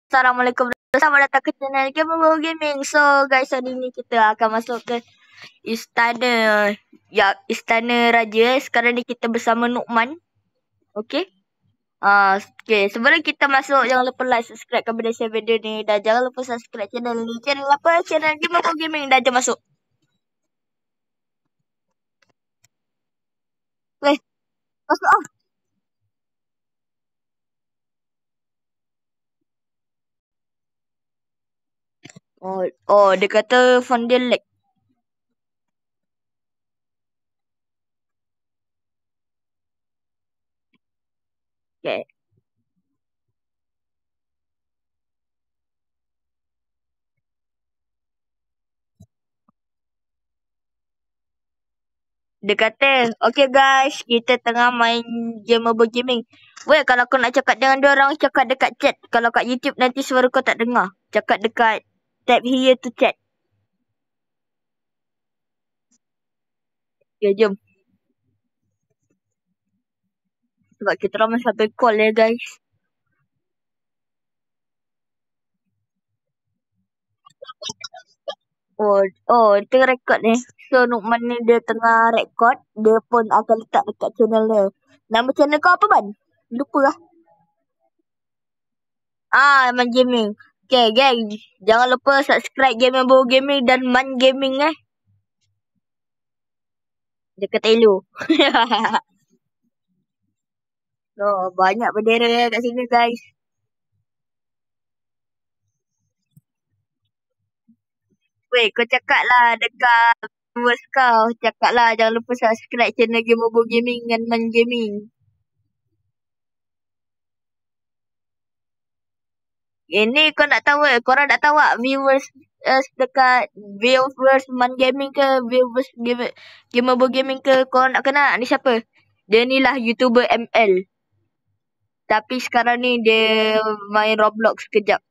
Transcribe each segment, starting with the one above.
Assalamualaikum. Selamat datang ke channel Gamer Gaming. So guys, hari ni kita akan masuk ke istana. Ya, istana raja. Sekarang ni kita bersama Nukman. Okay. Okay, sebelum kita masuk, jangan lupa like, subscribe kepada share video ni. Dan jangan lupa subscribe channel ni. Channel apa? Channel Gamer Gaming. Dan jom masuk. Okay, masuk ah. Dia kata phone dia lag. Okay. Dia kata, okay guys, kita tengah main game mobile gaming. Weh, kalau kau nak cakap dengan diorang, cakap dekat chat. Kalau kat YouTube nanti suara kau tak dengar. Cakap dekat tab here to chat. Okay, jom. Sebab kita ramai sampai call ya guys. Dia tengah record ni. So, Nukman ni dia tengah record. Dia pun akan letak dekat channel dia. Nama channel kau apa, Ban? Lupa lah. Man Gaming. Okay, guys. Jangan lupa subscribe Game Bobo Gaming dan Man Gaming Dia kata hello. Banyak bendera kat sini, guys. Weh, kau cakap lah dekat viewers kau. Cakap lah jangan lupa subscribe channel Game Bobo Gaming dan Man Gaming. Ini kau nak tahu korang nak tahu tak viewers dekat viewers Man Gaming ke viewers Game Bobo Gaming ke korang nak kenal ni siapa? Dia ni lah YouTuber ML. Tapi sekarang ni dia main Roblox kejap.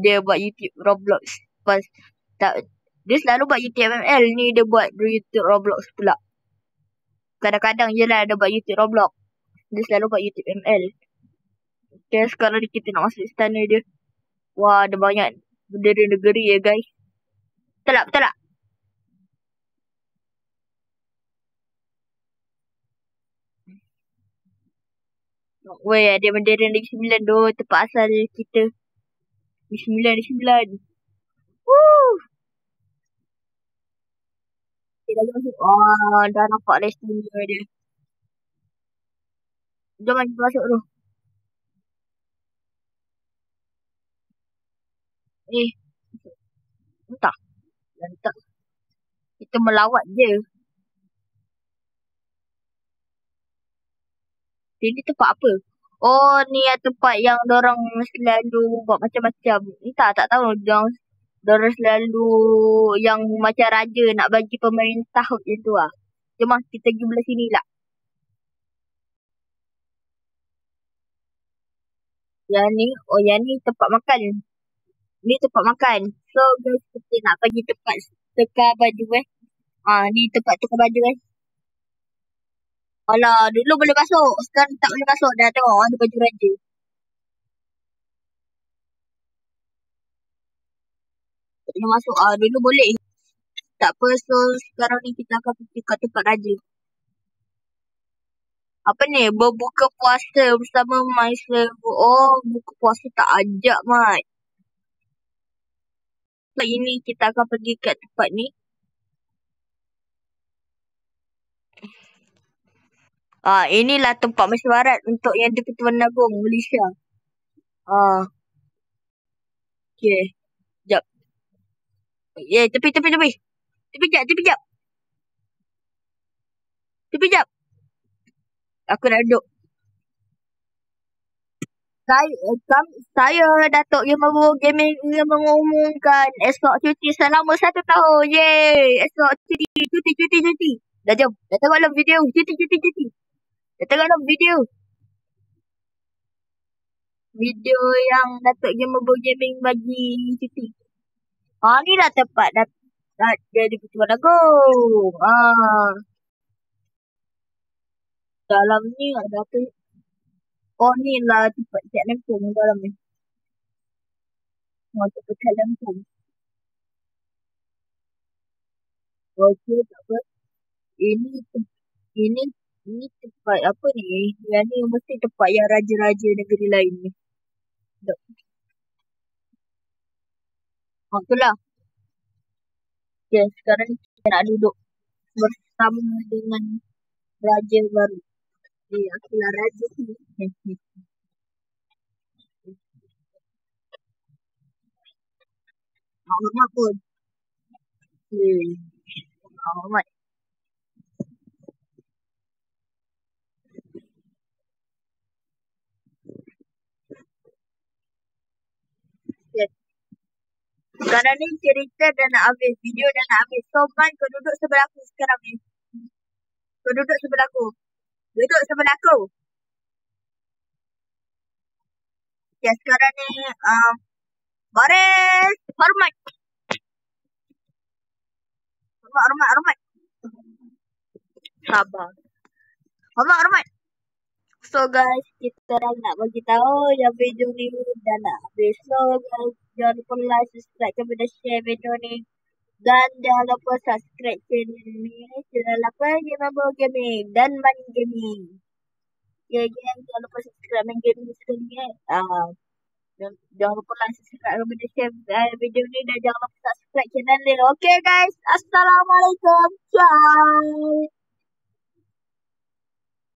Dia buat YouTube Roblox. Dia selalu buat YouTube ML ni dia buat YouTube Roblox pula. Kadang-kadang je lah dia buat YouTube Roblox. Dia selalu buat YouTube ML. Okay, sekarang ni kita nak masuk istana dia. Wah, ada banyak bendera negeri ya guys. Betul tak? Betul tak? Weh, ada bendera Negeri Sembilan tu. Tempat asal kita. Negeri Sembilan, Negeri Sembilan. Woo! Okay, dah masuk. Dah nampak dah istana dia. Jom kita masuk tu. Entah. Entah. Kita melawat je. Ini tempat apa? Ni tempat yang dorang selalu buat macam-macam. Entah, tak tahu. Dorang selalu yang macam raja nak bagi pemerintah macam tu lah. Jom lah, kita pergi belah sini lah. Yang ni tempat makan. Ni tempat makan. So guys, kita nak pergi tempat tukar baju ni tempat tukar baju Alah, dulu boleh masuk. Sekarang tak boleh masuk. Dah tengok ada baju raja. Tak boleh masuk. Dulu boleh. Tak apa. So sekarang ni kita akan pergi kat tempat raja. Apa ni? Berbuka puasa bersama My Server. Buka puasa tak ajak, Mat. Kali ini kita akan pergi kat tempat ni. Inilah tempat mesyuarat untuk yang di Pertuan Agong Malaysia. Okay. Sekejap. Tepi. Tepi jap. Aku nak duduk. Saya Datuk Gamer Gaming ingin mengumumkan esok cuti selama 1 tahun. Yeay. Esok cuti. Dah jom. Dah tengok dalam video. Cuti. Dah tengok dalam video. Video yang Datuk Gamer Gaming bagi cuti. Ni lah tempat dia di Pertuan Agong. Dalam ni ada apa? Ni lah tempat Cik Lempung dalam ni. Waktu pecah lempung. Okey, tak apa. Ini ini ini tempat apa ni? Yang ni mesti tempat yang raja-raja negeri lain ni. Tak. Itulah. Okay, sekarang kita nak duduk bersama dengan raja baru. Akulah raja ni. Hormat pun. Hormat. Okay. Sekarang ni cerita dah nak habis. Video dah nak habis. So, Man, kau duduk sebelah aku sekarang ni. Kau duduk sebelah aku. Duduk sebelah aku. Okay, sekarang ni, baris. Hormat. Hormat. Sabar. Hormat. So guys, kita nak bagi tahu yang video ni dah nak habis. So guys, jangan lupa like, subscribe kepada share video ni. Dan jangan lupa subscribe channel ni. Channel apa? Game Gaming dan Man Gaming. Okay, jangan lupa subscribe Man Gaming sekali jangan lupa like, subscribe kepada share video ni. Dan jangan lupa subscribe channel ni. Okay guys, Assalamualaikum. Ciao.